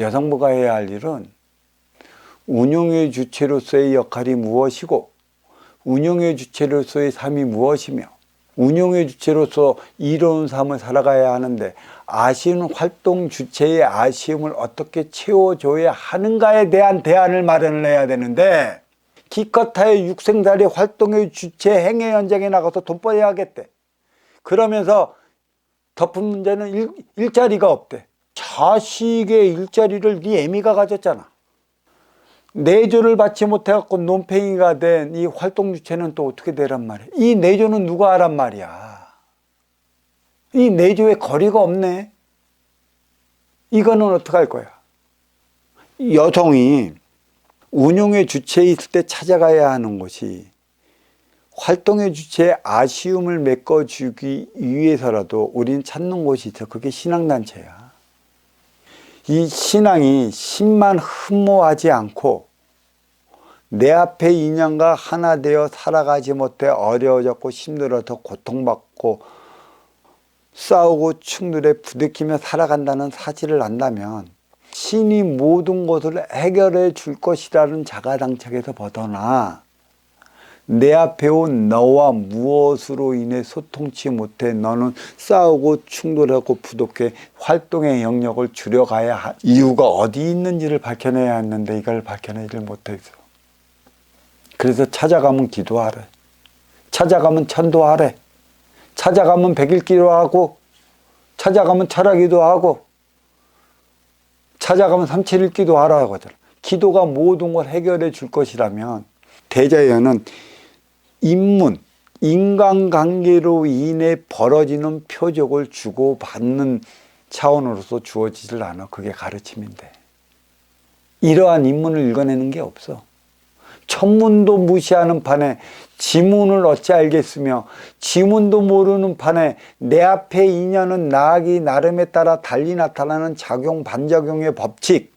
여성부가 해야 할 일은 운용의 주체로서의 역할이 무엇이고 운용의 주체로서의 삶이 무엇이며 운용의 주체로서 이로운 삶을 살아가야 하는데 아쉬운 활동 주체의 아쉬움을 어떻게 채워줘야 하는가에 대한 대안을 마련을 해야 되는데 기껏하여 육생살이 활동의 주체 행위 현장에 나가서 돈벌이 하겠대. 그러면서 덮은 문제는 일자리가 없대. 자식의 일자리를 네 애미가 가졌잖아. 내조를 받지 못해갖고 논팽이가 된 이 활동 주체는 또 어떻게 되란 말이야. 이 내조는 누가 하란 말이야. 이 내조에 거리가 없네. 이거는 어떻게 할 거야. 여성이 운용의 주체에 있을 때 찾아가야 하는 것이 활동의 주체의 아쉬움을 메꿔주기 위해서라도 우리는 찾는 곳이 있어. 그게 신앙단체야. 이 신앙이 신만 흠모하지 않고 내 앞에 인연과 하나 되어 살아가지 못해 어려워졌고 힘들어서 고통받고 싸우고 충돌에 부딪히며 살아간다는 사실을 안다면 신이 모든 것을 해결해 줄 것이라는 자가당착에서 벗어나 내 앞에 온 너와 무엇으로 인해 소통치 못해 너는 싸우고 충돌하고 부족해 활동의 영역을 줄여가야 할 이유가 어디 있는지를 밝혀내야 했는데 이걸 밝혀내질 못했어. 그래서 찾아가면 기도하래. 찾아가면 천도하래. 찾아가면 백일기도 하고 찾아가면 철학기도 하고 찾아가면 삼칠일기도 하라고 하잖아. 기도가 모든 걸 해결해 줄 것이라면 대자연은 인문, 인간관계로 인해 벌어지는 표적을 주고받는 차원으로서 주어지질 않아. 그게 가르침인데 이러한 인문을 읽어내는 게 없어. 천문도 무시하는 판에 지문을 어찌 알겠으며 지문도 모르는 판에 내 앞에 인연은 나아기 나름에 따라 달리 나타나는 작용 반작용의 법칙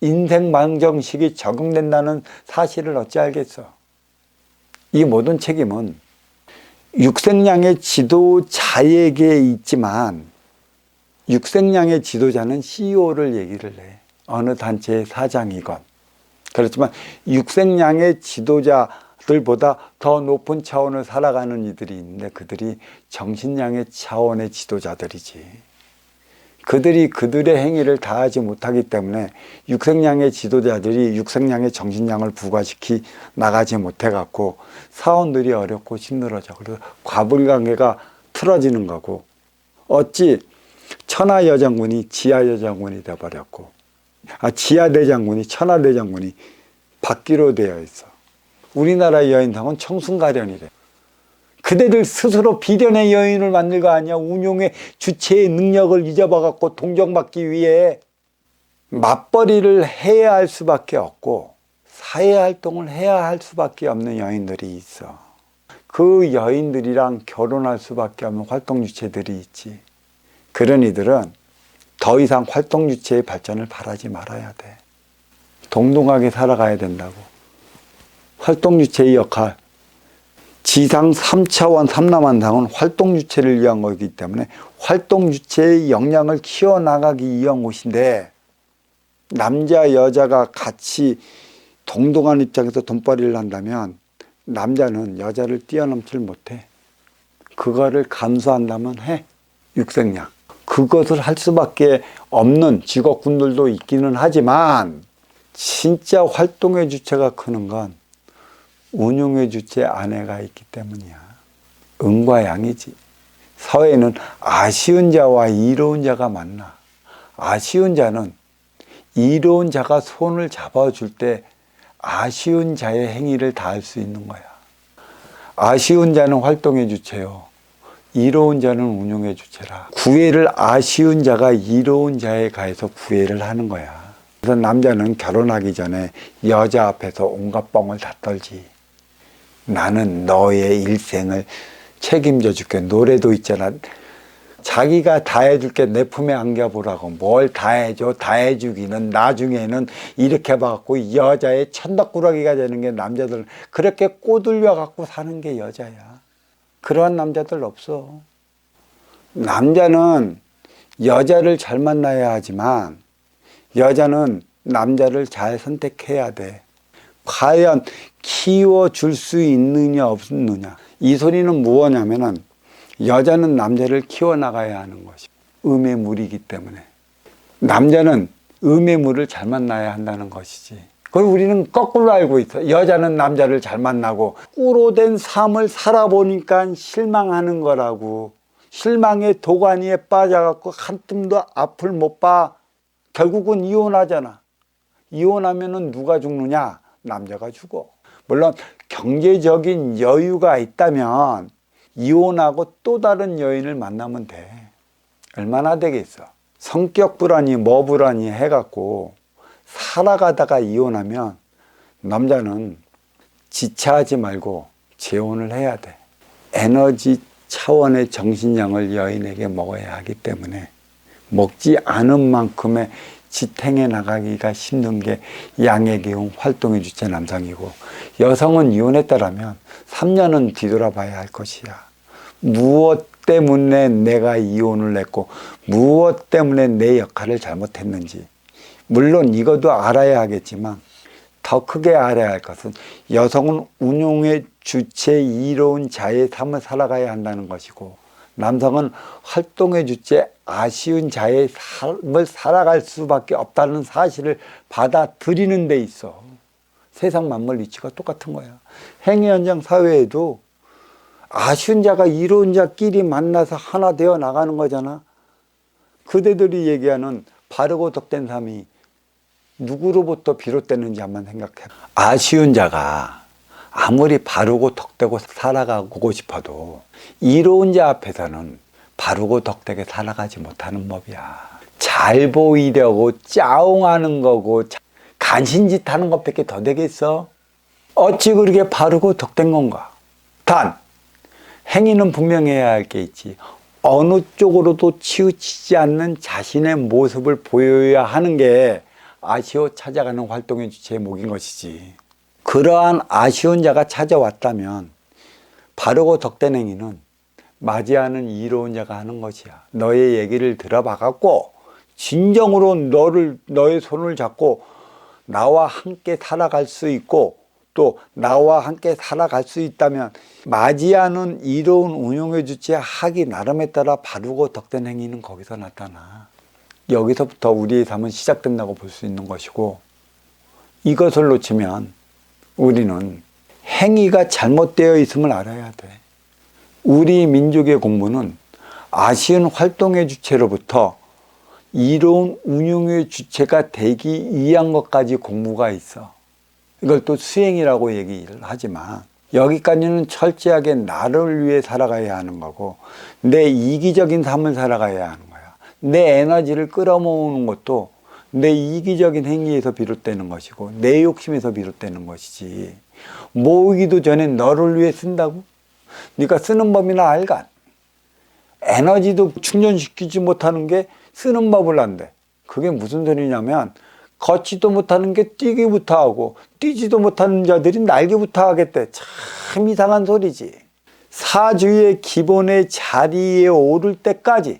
인생 방정식이 적용된다는 사실을 어찌 알겠어. 이 모든 책임은 육생량의 지도자에게 있지만 육생량의 지도자는 CEO를 얘기를 해. 어느 단체의 사장이건. 그렇지만 육생량의 지도자들보다 더 높은 차원을 살아가는 이들이 있는데 그들이 정신량의 차원의 지도자들이지. 그들이 그들의 행위를 다하지 못하기 때문에 육생량의 지도자들이 육생량의 정신량을 부과시키 나가지 못해갖고 사원들이 어렵고 힘들어져. 그래서 과불관계가 틀어지는 거고 어찌 천하여장군이 지하여장군이 되어버렸고 지하대장군이 천하대장군이 받기로 되어 있어. 우리나라 여인상은 청순가련이래. 그대들 스스로 비련의 여인을 만들 거 아니야. 운용의 주체의 능력을 잊어봐갖고 동정받기 위해 맞벌이를 해야 할 수밖에 없고 사회활동을 해야 할 수밖에 없는 여인들이 있어. 그 여인들이랑 결혼할 수밖에 없는 활동주체들이 있지. 그런 이들은 더 이상 활동주체의 발전을 바라지 말아야 돼. 동등하게 살아가야 된다고. 활동주체의 역할, 지상 3차원 3남한상은 활동주체를 위한 거기 때문에 활동주체의 역량을 키워나가기 위한 곳인데 남자 여자가 같이 동등한 입장에서 돈벌이를 한다면 남자는 여자를 뛰어넘질 못해. 그거를 감수한다면 해. 육생량. 그것을 할 수밖에 없는 직업군들도 있기는 하지만 진짜 활동의 주체가 크는 건 운용의 주체 안에가 있기 때문이야. 응과 양이지. 사회에는 아쉬운 자와 이로운 자가 많나. 아쉬운 자는 이로운 자가 손을 잡아줄 때 아쉬운 자의 행위를 다할 수 있는 거야. 아쉬운 자는 활동의 주체요. 이로운 자는 운용의 주체라. 구애를 아쉬운 자가 이로운 자에 가해서 구애를 하는 거야. 그래서 남자는 결혼하기 전에 여자 앞에서 온갖 뻥을 다 떨지. 나는 너의 일생을 책임져 줄게. 노래도 있잖아. 자기가 다 해줄게. 내 품에 안겨보라고. 뭘 다 해줘. 다 해주기는 나중에는 이렇게 봐갖고 여자의 천덕꾸러기가 되는 게 남자들. 그렇게 꼬들려 갖고 사는 게 여자야. 그러한 남자들 없어. 남자는 여자를 잘 만나야 하지만 여자는 남자를 잘 선택해야 돼. 과연 키워줄 수 있느냐 없느냐. 이 소리는 무엇냐면은 여자는 남자를 키워나가야 하는 것이 음의 물이기 때문에 남자는 음의 물을 잘 만나야 한다는 것이지. 그걸 우리는 거꾸로 알고 있어. 여자는 남자를 잘 만나고 꿀로 된 삶을 살아보니까 실망하는 거라고. 실망의 도가니에 빠져갖고 한 줌도 앞을 못 봐. 결국은 이혼하잖아. 이혼하면은 누가 죽느냐? 남자가 죽어. 물론 경제적인 여유가 있다면 이혼하고 또 다른 여인을 만나면 돼. 얼마나 되겠어. 성격 불안이 뭐 불안이 해갖고 살아가다가 이혼하면 남자는 지체하지 말고 재혼을 해야 돼. 에너지 차원의 정신량을 여인에게 먹어야 하기 때문에 먹지 않은 만큼의 지탱해 나가기가 힘든 게 양의 기운 활동의 주체 남성이고, 여성은 이혼했다라면 3년은 뒤돌아봐야 할 것이야. 무엇 때문에 내가 이혼을 했고 무엇 때문에 내 역할을 잘못했는지. 물론 이것도 알아야 하겠지만 더 크게 알아야 할 것은 여성은 운용의 주체 이로운 자의 삶을 살아가야 한다는 것이고, 남성은 활동의 주체 아쉬운 자의 삶을 살아갈 수밖에 없다는 사실을 받아들이는 데 있어. 세상 만물 이치가 똑같은 거야. 행위 현장 사회에도 아쉬운 자가 이로운 자끼리 만나서 하나 되어 나가는 거잖아. 그대들이 얘기하는 바르고 덕된 삶이 누구로부터 비롯되는지 한번 생각해. 아쉬운 자가 아무리 바르고 덕되고 살아가고 싶어도 이로운 자 앞에서는 바르고 덕되게 살아가지 못하는 법이야. 잘 보이려고 짜옹하는 거고 간신짓 하는 것밖에 더 되겠어? 어찌 그렇게 바르고 덕된 건가? 단 행위는 분명해야 할 게 있지. 어느 쪽으로도 치우치지 않는 자신의 모습을 보여야 하는 게 아쉬워 찾아가는 활동의 주체의 목인 것이지. 그러한 아쉬운 자가 찾아왔다면 바르고 덕된 행위는 맞이하는 이로운 자가 하는 것이야. 너의 얘기를 들어봐갖고 진정으로 너의 손을 잡고 나와 함께 살아갈 수 있고, 또 나와 함께 살아갈 수 있다면 맞이하는 이로운 운용의 주체 하기 나름에 따라 바르고 덕된 행위는 거기서 나타나. 여기서부터 우리의 삶은 시작된다고 볼 수 있는 것이고, 이것을 놓치면 우리는 행위가 잘못되어 있음을 알아야 돼. 우리 민족의 공부는 아쉬운 활동의 주체로부터 이로운 운용의 주체가 되기 위한 것까지 공부가 있어. 이걸 또 수행이라고 얘기를 하지만 여기까지는 철저하게 나를 위해 살아가야 하는 거고, 내 이기적인 삶을 살아가야 하는 거야. 내 에너지를 끌어모으는 것도 내 이기적인 행위에서 비롯되는 것이고 내 욕심에서 비롯되는 것이지. 모으기도 전에 너를 위해 쓴다고? 네가 쓰는 법이나 알간. 에너지도 충전시키지 못하는 게 쓰는 법을 안돼. 그게 무슨 소리냐면 걷지도 못하는 게 뛰기부터 하고 뛰지도 못하는 자들이 날기부터 하겠대. 참 이상한 소리지. 사주의 기본의 자리에 오를 때까지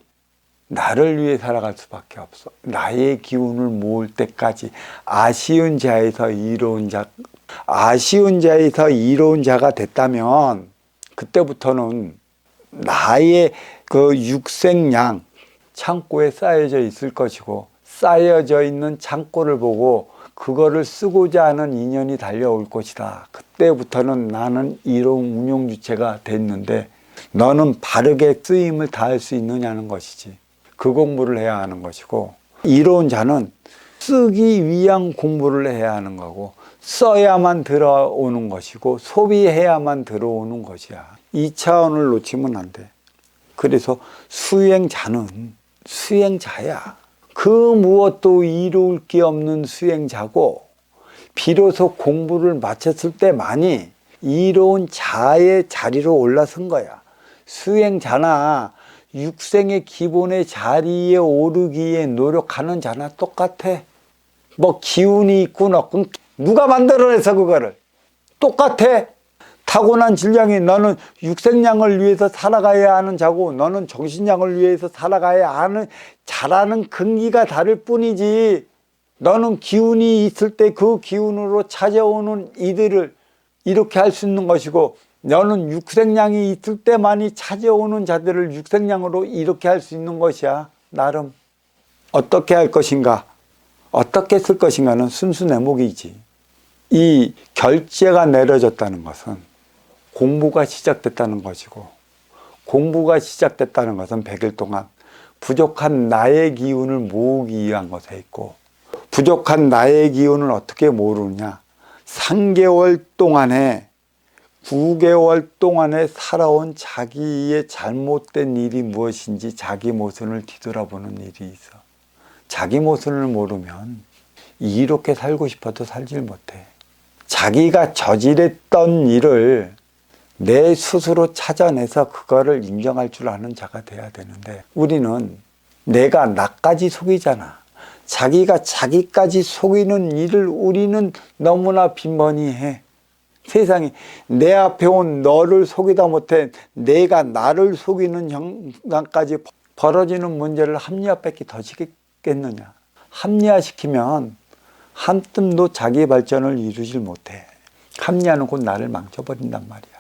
나를 위해 살아갈 수밖에 없어. 나의 기운을 모을 때까지 아쉬운 자에서 이로운 자가 됐다면 그때부터는 나의 그 육생양 창고에 쌓여져 있을 것이고, 쌓여져 있는 창고를 보고 그거를 쓰고자 하는 인연이 달려올 것이다. 그때부터는 나는 이로운 운용주체가 됐는데 너는 바르게 쓰임을 다할 수 있느냐는 것이지. 그 공부를 해야 하는 것이고, 이로운 자는 쓰기 위한 공부를 해야 하는 거고, 써야만 들어오는 것이고 소비해야만 들어오는 것이야. 이 차원을 놓치면 안 돼. 그래서 수행자는 수행자야. 그 무엇도 이룰 게 없는 수행자고, 비로소 공부를 마쳤을 때만이 이로운 자의 자리로 올라선 거야. 수행자나 육생의 기본의 자리에 오르기에 노력하는 자나 똑같아. 뭐 기운이 있군 없군 누가 만들어내서 그거를. 똑같아. 타고난 질량이 너는 육생량을 위해서 살아가야 하는 자고 너는 정신량을 위해서 살아가야 하는 자라는 근기가 다를 뿐이지. 너는 기운이 있을 때 그 기운으로 찾아오는 이들을 이렇게 할 수 있는 것이고, 너는 육생량이 있을 때만이 찾아오는 자들을 육생량으로 이렇게 할 수 있는 것이야. 나름 어떻게 할 것인가, 어떻게 쓸 것인가는 순수 내목이지. 이 결제가 내려졌다는 것은 공부가 시작됐다는 것이고, 공부가 시작됐다는 것은 100일 동안 부족한 나의 기운을 모으기 위한 것에 있고, 부족한 나의 기운을 어떻게 모으느냐, 3개월 동안에 9개월 동안에 살아온 자기의 잘못된 일이 무엇인지 자기 모순을 뒤돌아보는 일이 있어. 자기 모순을 모르면 이렇게 살고 싶어도 살질 못해. 자기가 저질했던 일을 내 스스로 찾아내서 그거를 인정할 줄 아는 자가 돼야 되는데, 우리는 내가 나까지 속이잖아. 자기가 자기까지 속이는 일을 우리는 너무나 빈번히 해. 세상에 내 앞에 온 너를 속이다 못해 내가 나를 속이는 형상까지 벌어지는 문제를 합리화밖에 더 시키겠느냐. 합리화시키면 한 뜸도 자기 발전을 이루질 못해. 합리화는 곧 나를 망쳐버린단 말이야.